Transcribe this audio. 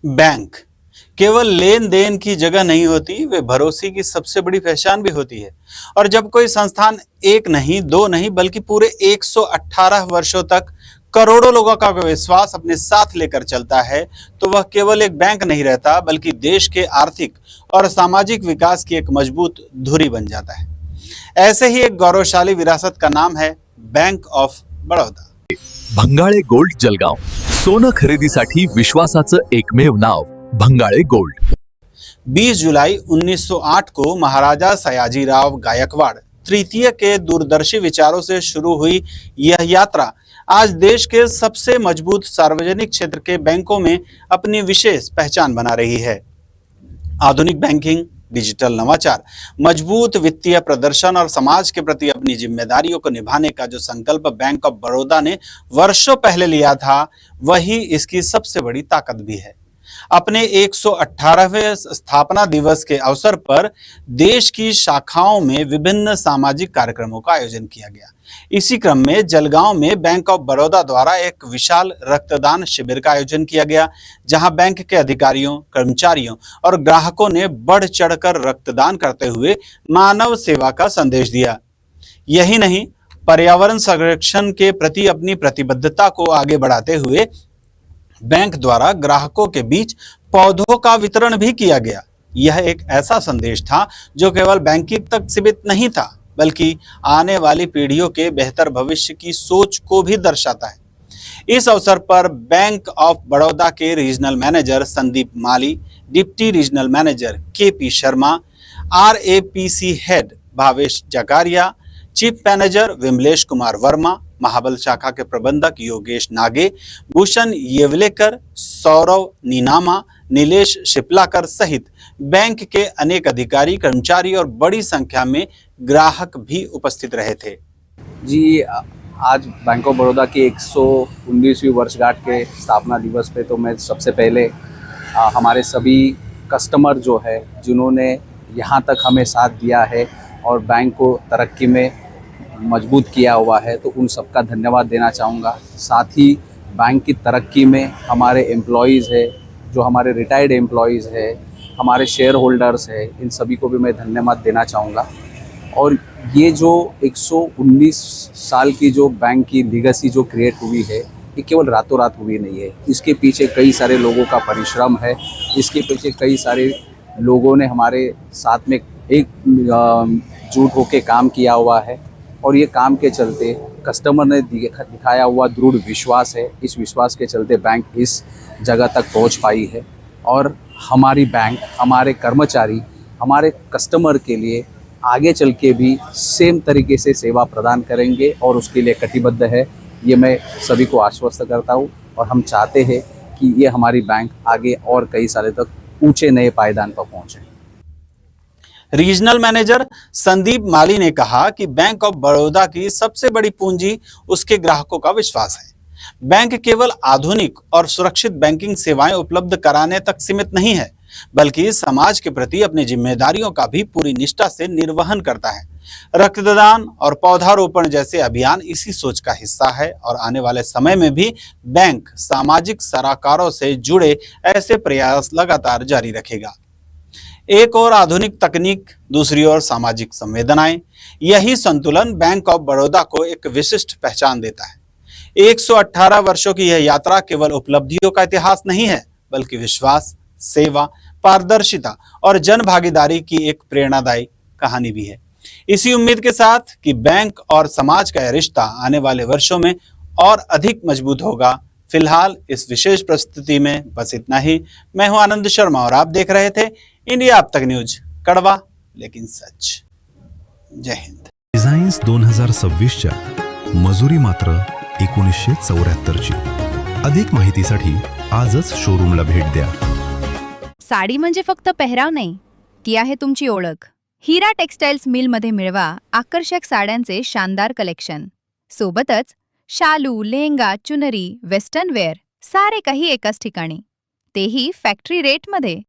Bank केवल लेन then की जगह नहीं होती, वे भरोसे की सबसे बड़ी पहचान भी होती है। और जब कोई संस्थान एक नहीं, दो नहीं, बल्कि पूरे 118 वर्षों तक करोड़ों लोगों का विश्वास अपने साथ लेकर चलता है, तो वह केवल एक बैंक नहीं रहता, बल्कि देश के आर्थिक और सामाजिक विकास की एक मजबूत धुरी बन जाता है। ऐसे ही एक गौरवशाली विरासत का नाम है bank of Baroda. Bhangale gold Jalgaon, सोनं खरेदीसाठी विश्वासाचं एकमेव नाव भंगाळे गोल्ड। 20 जुलाई 1908 को महाराजा सयाजीराव गायकवाड़ तृतीय के दूरदर्शी विचारों से शुरू हुई यह यात्रा आज देश के सबसे मजबूत सार्वजनिक क्षेत्र के बैंकों में अपनी विशेष पहचान बना रही है। आधुनिक बैंकिंग, डिजिटल नवाचार, मजबूत वित्तीय प्रदर्शन और समाज के प्रति अपनी जिम्मेदारियों को निभाने का जो संकल्प बैंक ऑफ बड़ौदा ने वर्षों पहले लिया था, वही इसकी सबसे बड़ी ताकत भी है। अपने 118वें स्थापना दिवस के अवसर पर देश की शाखाओं में विभिन्न सामाजिक कार्यक्रमों का आयोजन किया गया। इसी क्रम में जलगांव में बैंक ऑफ बड़ौदा द्वारा एक विशाल रक्तदान शिविर का आयोजन किया गया, जहां बैंक के अधिकारियों, कर्मचारियों और ग्राहकों ने बढ़ चढ़कर रक्तदान करते हुए मानव सेवा का संदेश दिया। यही नहीं, पर्यावरण संरक्षण के प्रति अपनी प्रतिबद्धता को आगे बढ़ाते हुए बैंक द्वारा ग्राहकों के बीच पौधों का वितरण भी किया गया। यह एक ऐसा संदेश था जो केवल बैंकिंग तक सीमित नहीं था, बल्कि आने वाली पीढ़ियों के बेहतर भविष्य की सोच को भी दर्शाता है। इस अवसर पर बैंक ऑफ बड़ौदा के regional manager Sandeep Mali, deputy regional manager KP Sharma, RAPC head Bhavesh Zakaria, chief manager Vimlesh Kumar Verma, Mahabal शाखा के प्रबंधक योगेश नागे, भूषण येवलेकर, सौरव नीनामा, नीलेश शिपलाकर सहित बैंक के अनेक अधिकारी, कर्मचारी और बड़ी संख्या में ग्राहक भी उपस्थित रहे थे। जी, आज बैंक ऑफ बड़ौदा की 119वीं वर्षगांठ के स्थापना दिवस पे तो मैं सबसे पहले हमारे सभी कस्टमर जो है जिन्होंने यहाँ तक हमें साथ दिया है और बैंक को तरक्की में मजबूत किया हुआ है, तो उन सबका धन्यवाद देना चाहूँगा। साथ ही बैंक की तरक्की में हमारे एम्प्लॉयज़ है, जो हमारे रिटायर्ड एम्प्लॉयज़ है, हमारे शेयर होल्डर्स है, इन सभी को भी मैं धन्यवाद देना चाहूँगा। और ये जो 119 साल की जो बैंक की लीगेसी जो क्रिएट हुई है, ये केवल रातों रात हुई नहीं है। इसके पीछे कई सारे लोगों का परिश्रम है, इसके पीछे कई सारे लोगों ने हमारे साथ में एकजुट होकर काम किया हुआ है। और ये काम के चलते कस्टमर ने दिखाया हुआ दृढ़ विश्वास है, इस विश्वास के चलते बैंक इस जगह तक पहुंच पाई है। और हमारी बैंक, हमारे कर्मचारी, हमारे कस्टमर के लिए आगे चल के भी सेम तरीके से सेवा प्रदान करेंगे और उसके लिए कटिबद्ध है, ये मैं सभी को आश्वस्त करता हूँ। और हम चाहते हैं कि ये हमारी बैंक आगे और कई सालों तक ऊंचे नए पायदान पर पहुँचे। रीजनल मैनेजर संदीप माली ने कहा कि बैंक ऑफ बड़ौदा की सबसे बड़ी पूंजी उसके ग्राहकों का विश्वास है। बैंक केवल आधुनिक और सुरक्षित बैंकिंग सेवाएं उपलब्ध कराने तक सीमित नहीं है, बल्कि समाज के प्रति अपनी जिम्मेदारियों का भी पूरी निष्ठा से निर्वहन करता है। रक्तदान और पौधारोपण जैसे अभियान इसी सोच का हिस्सा है और आने वाले समय में भी बैंक सामाजिक सरोकारों से जुड़े ऐसे प्रयास लगातार जारी रखेगा। एक और आधुनिक तकनीक, दूसरी ओर सामाजिक संवेदनाएं, यही संतुलन बैंक ऑफ बड़ौदा को एक विशिष्ट पहचान देता है। 118 वर्षों की यह यात्रा केवल उपलब्धियों का इतिहास नहीं है, बल्कि विश्वास, सेवा, पारदर्शिता और जन भागीदारी की एक प्रेरणादायी कहानी भी है। इसी उम्मीद के साथ कि बैंक और समाज का यह रिश्ता आने वाले वर्षों में और अधिक मजबूत होगा, फिलहाल इस विशेष प्रस्तुति में बस इतना ही। मैं हूं आनंद शर्मा और आप देख रहे थे इंडिया अब तक न्यूज, कड़वा लेकिन सच। जय हिंद। डिझाईन्स 2026च्या मजुरी मात्र 1974ची। अधिक माहितीसाठी आजच शोरूमला भेट द्या। साडी म्हणजे फक्त पेहराव नाही, ती आहे तुमची ओळख। हीरा टेक्सटाइल्स मिल मध्ये मिळवा आकर्षक साड्यांचे शानदार कलेक्शन, सोबतच शालू, लेहंगा, चुनरी, वेस्टर्न वेअर सारे काही एकाच ठिकाणी, तेही फॅक्टरी रेट मध्ये।